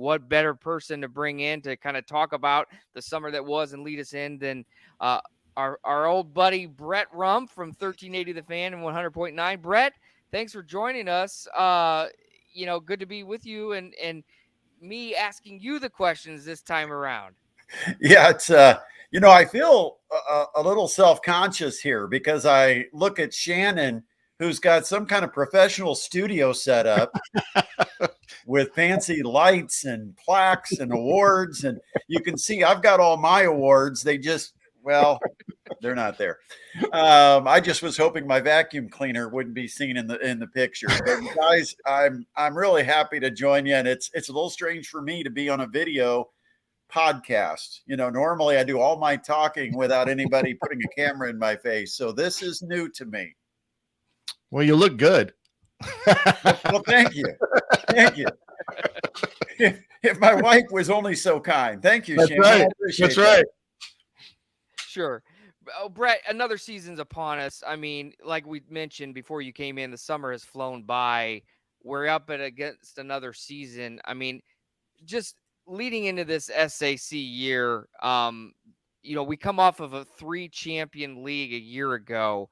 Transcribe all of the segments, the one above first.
what better person to bring in to kind of talk about the summer that was and lead us in than our old buddy Brett Rump from 1380 The Fan and 100.9. Brett, thanks for joining us. Good to be with you and me asking you the questions this time around. Yeah, it's I feel a little self-conscious here because I look at Shannon, who's got some kind of professional studio set up with fancy lights and plaques and awards, and you can see I've got all my awards. They're not there. I just was hoping my vacuum cleaner wouldn't be seen in the picture. But guys, I'm really happy to join you, and it's a little strange for me to be on a video podcast. Normally I do all my talking without anybody putting a camera in my face. So this is new to me. Well, you look good. Well, thank you. Thank you. If my wife was only so kind. Thank you, That's Shane. right. That's right. Sure. Oh, Brett, another season's upon us. I mean, like we mentioned before you came in, the summer has flown by. We're up against another season. I mean, just leading into this SAC year, we come off of a 3-champion league a year ago.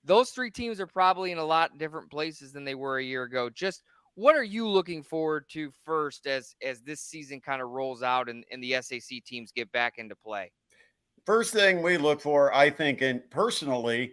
Those 3 teams are probably in a lot different places than they were a year ago. Just what are you looking forward to first as this season kind of rolls out and the SAC teams get back into play? First thing we look for, I think, and personally,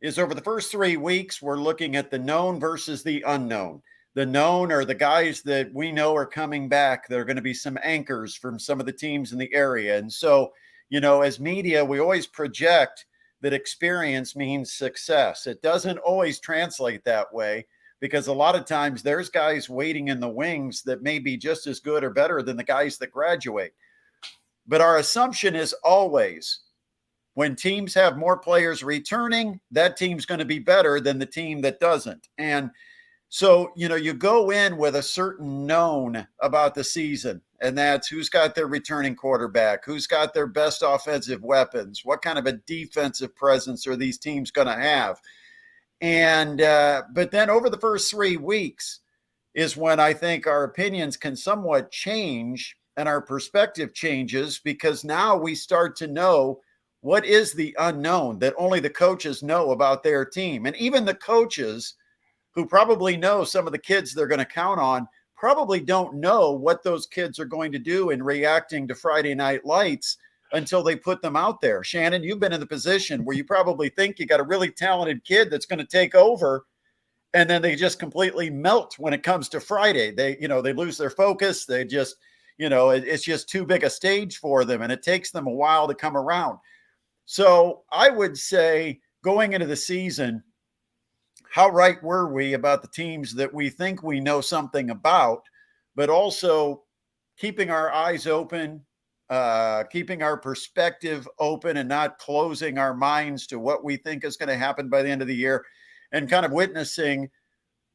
is over the first 3 weeks, we're looking at the known versus the unknown. The known are the guys that we know are coming back. There are going to be some anchors from some of the teams in the area. And so, as media, we always project that experience means success. It doesn't always translate that way because a lot of times there's guys waiting in the wings that may be just as good or better than the guys that graduate. But our assumption is always when teams have more players returning, that team's going to be better than the team that doesn't. And so, you go in with a certain known about the season, and that's who's got their returning quarterback, who's got their best offensive weapons, what kind of a defensive presence are these teams going to have. And but then over the first 3 weeks is when I think our opinions can somewhat change and our perspective changes because now we start to know what is the unknown that only the coaches know about their team. And even the coaches who probably know some of the kids they're going to count on probably don't know what those kids are going to do in reacting to Friday Night Lights until they put them out there. Shannon, you've been in the position where you probably think you got a really talented kid that's going to take over, and then they just completely melt when it comes to Friday. They lose their focus. They just, it's just too big a stage for them, and it takes them a while to come around. So I would say going into the season, how right were we about the teams that we think we know something about, but also keeping our eyes open, keeping our perspective open and not closing our minds to what we think is going to happen by the end of the year, and kind of witnessing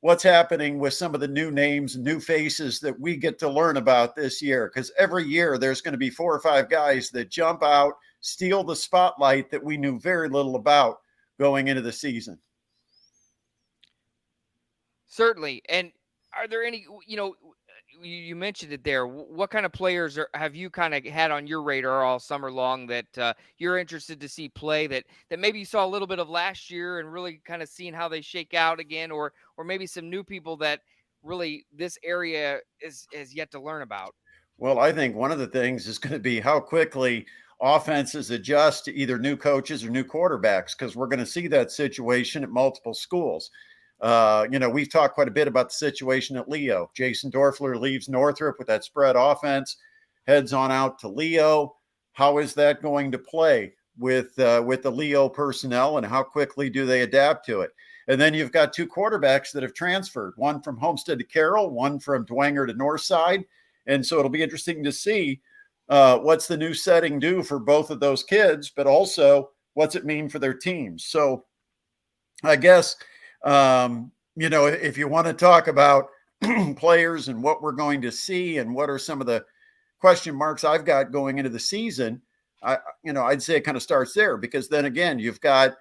what's happening with some of the new names and new faces that we get to learn about this year. Because every year there's going to be 4 or 5 guys that jump out, steal the spotlight that we knew very little about going into the season. Certainly. And are there any, you mentioned it there. What kind of players have you kind of had on your radar all summer long that you're interested to see play that maybe you saw a little bit of last year and really kind of seeing how they shake out again, or maybe some new people that really this area has yet to learn about? Well, I think one of the things is going to be how quickly offenses adjust to either new coaches or new quarterbacks, because we're going to see that situation at multiple schools. We've talked quite a bit about the situation at Leo. Jason Dorfler leaves Northrop with that spread offense, heads on out to Leo. How is that going to play with the Leo personnel, and how quickly do they adapt to it? And then you've got 2 quarterbacks that have transferred, one from Homestead to Carroll, one from Dwenger to Northside. And so it'll be interesting to see what's the new setting do for both of those kids, but also what's it mean for their teams. So I guess, if you want to talk about players and what we're going to see and what are some of the question marks I've got going into the season, I'd say it kind of starts there, because then again, you've got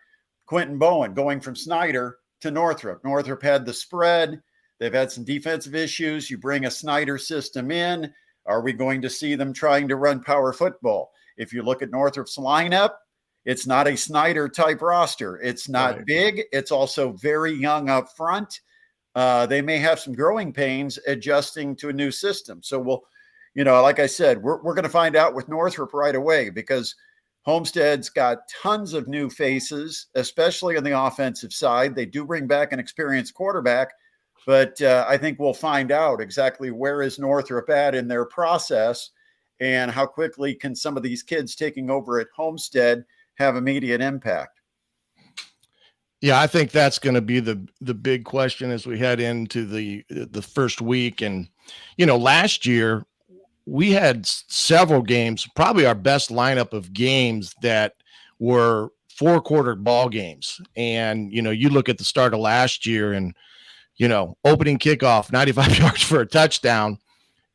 Quentin Bowen going from Snyder to Northrop. Northrop had the spread. They've had some defensive issues. You bring a Snyder system in. Are we going to see them trying to run power football? If you look at Northrop's lineup, it's not a Snyder type roster. It's not big. It's also very young up front. They may have some growing pains adjusting to a new system. So we'll, like I said, we're going to find out with Northrop right away, because Homestead's got tons of new faces, especially on the offensive side. They do bring back an experienced quarterback, but I think we'll find out exactly where is Northrop at in their process, and how quickly can some of these kids taking over at Homestead have immediate impact. Yeah, I think that's going to be the big question as we head into the first week. And, last year we had several games, probably our best lineup of games that were 4-quarter ball games. And, you look at the start of last year and, opening kickoff, 95 yards for a touchdown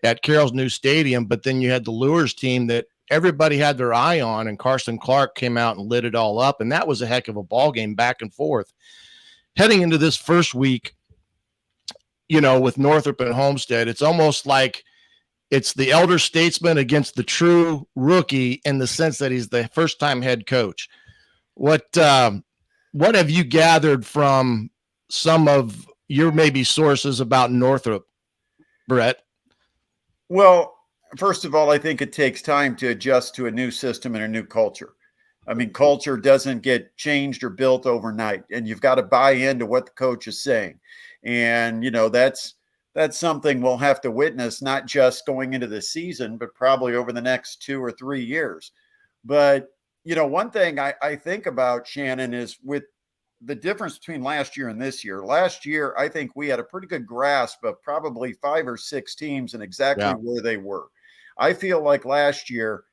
at Carroll's new stadium. But then you had the Lures team that everybody had their eye on, and Carson Clark came out and lit it all up. And that was a heck of a ball game, back and forth. Heading into this first week, with Northrop and Homestead, it's almost like it's the elder statesman against the true rookie, in the sense that he's the first time head coach. What have you gathered from some of your maybe sources about Northrop, Brett? Well, first of all, I think it takes time to adjust to a new system and a new culture. I mean, culture doesn't get changed or built overnight, and you've got to buy into what the coach is saying. And, that's something we'll have to witness, not just going into the season, but probably over the next 2 or 3 years. But, one thing I think about, Shannon, is with the difference between last year and this year. Last year, I think we had a pretty good grasp of probably 5 or 6 teams and exactly where they were. I feel like last year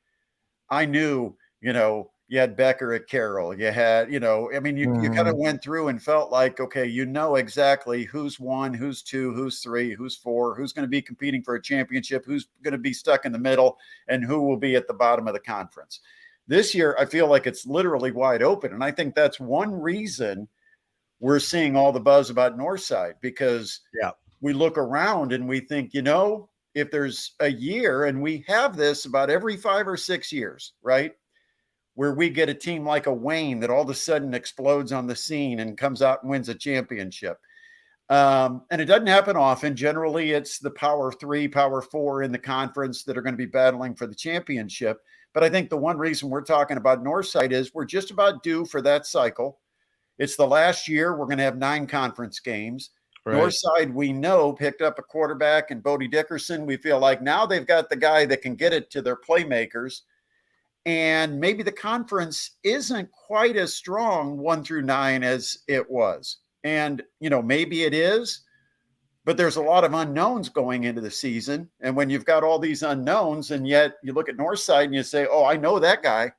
I knew, you had Becker at Carroll. You had, you kind of went through and felt like, okay, exactly who's 1, who's 2, who's 3, who's 4, who's going to be competing for a championship, who's going to be stuck in the middle, and who will be at the bottom of the conference. This year, I feel like it's literally wide open. And I think that's one reason we're seeing all the buzz about Northside, because we look around and we think, if there's a year, and we have this about every 5 or 6 years, right, where we get a team like a Wayne that all of a sudden explodes on the scene and comes out and wins a championship. And it doesn't happen often. Generally, it's the Power 3, Power 4 in the conference that are going to be battling for the championship. But I think the one reason we're talking about Northside is we're just about due for that cycle. It's the last year. We're going to have 9 conference games. Right. Northside, we know, picked up a quarterback in Bodie Dickerson. We feel like now they've got the guy that can get it to their playmakers. And maybe the conference isn't quite as strong 1 through 9 as it was. And, maybe it is, but there's a lot of unknowns going into the season. And when you've got all these unknowns, and yet you look at Northside and you say, oh, I know that guy,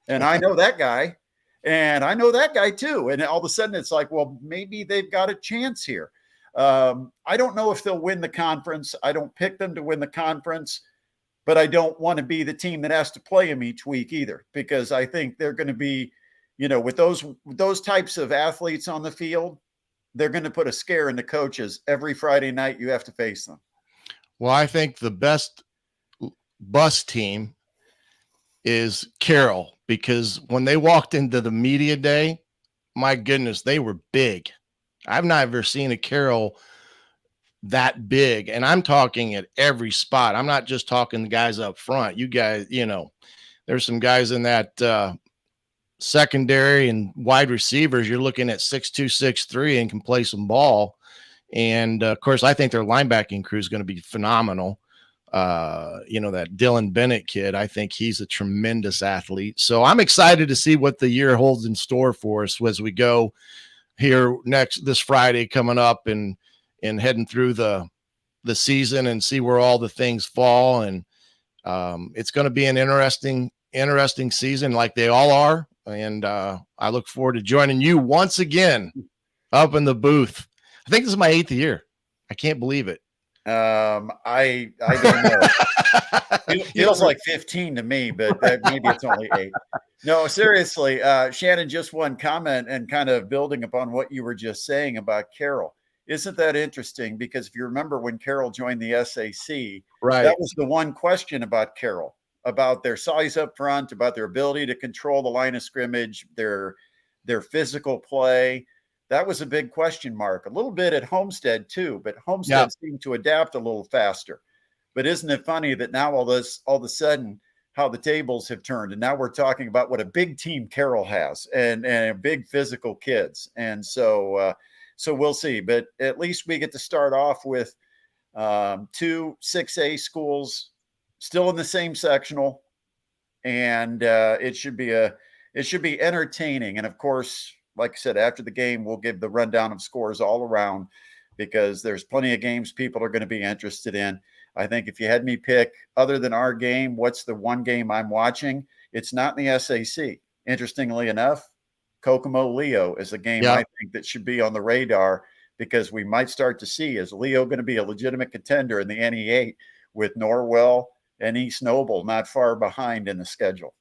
and I know that guy, and I know that guy too. And all of a sudden it's like, well, maybe they've got a chance here. I don't know if they'll win the conference. I don't pick them to win the conference. But I don't want to be the team that has to play them each week either, because I think they're going to be, with those types of athletes on the field, they're going to put a scare into coaches every Friday night. You have to face them. Well, I think the best bus team is Carroll, because when they walked into the media day, my goodness, they were big. I've never seen a Carroll that big, and I'm talking at every spot. I'm not just talking the guys up front. You guys, there's some guys in that secondary and wide receivers. You're looking at 6'2", 6'3", and can play some ball. And of course, I think their linebacking crew is going to be phenomenal. That Dylan Bennett kid, I think he's a tremendous athlete. So I'm excited to see what the year holds in store for us as we go here this Friday coming up, and heading through the season, and see where all the things fall. And it's going to be an interesting season, like they all are. And I look forward to joining you once again up in the booth. I think this is my 8th year. I can't believe it. I don't know. It feels like 15 to me, but maybe it's only 8. No, seriously, Shannon, just one comment, and kind of building upon what you were just saying about Carroll. Isn't that interesting? Because if you remember when Carroll joined the SAC, Right. that was the one question about Carroll, about their size up front, about their ability to control the line of scrimmage, their physical play. That was a big question mark. A little bit at Homestead too, but Homestead seemed to adapt a little faster. But isn't it funny that now all of a sudden how the tables have turned, and now we're talking about what a big team Carroll has and big physical kids, and so we'll see. But at least we get to start off with 2 6A schools still in the same sectional, and it should be entertaining. And of course, like I said, after the game, we'll give the rundown of scores all around because there's plenty of games people are going to be interested in. I think if you had me pick, other than our game, what's the one game I'm watching? It's not in the SAC. Interestingly enough, Kokomo Leo is a game I think that should be on the radar because we might start to see, is Leo going to be a legitimate contender in the NE8 with Norwell and East Noble not far behind in the schedule?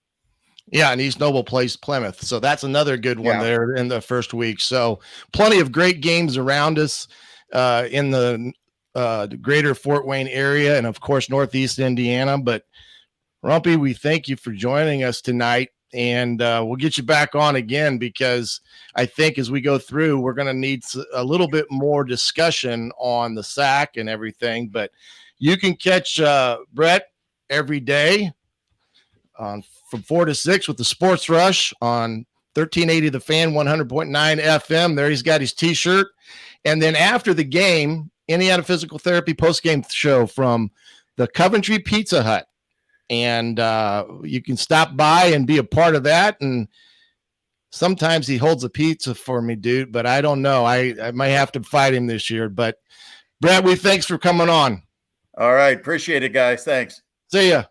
Yeah, and East Noble plays Plymouth. So that's another good one there in the first week. So plenty of great games around us in the greater Fort Wayne area and, of course, Northeast Indiana. But, Rumpy, we thank you for joining us tonight. And we'll get you back on again because I think as we go through, we're going to need a little bit more discussion on the SAC and everything. But you can catch Brett every day from 4 to 6 with the Sports Rush on 1380 The Fan, 100.9 FM. There he's got his T-shirt. And then after the game, Indiana Physical Therapy post-game show from the Coventry Pizza Hut. And you can stop by and be a part of that. And sometimes he holds a pizza for me, dude, but I don't know. I might have to fight him this year. But, Brett, thanks for coming on. All right. Appreciate it, guys. Thanks. See ya.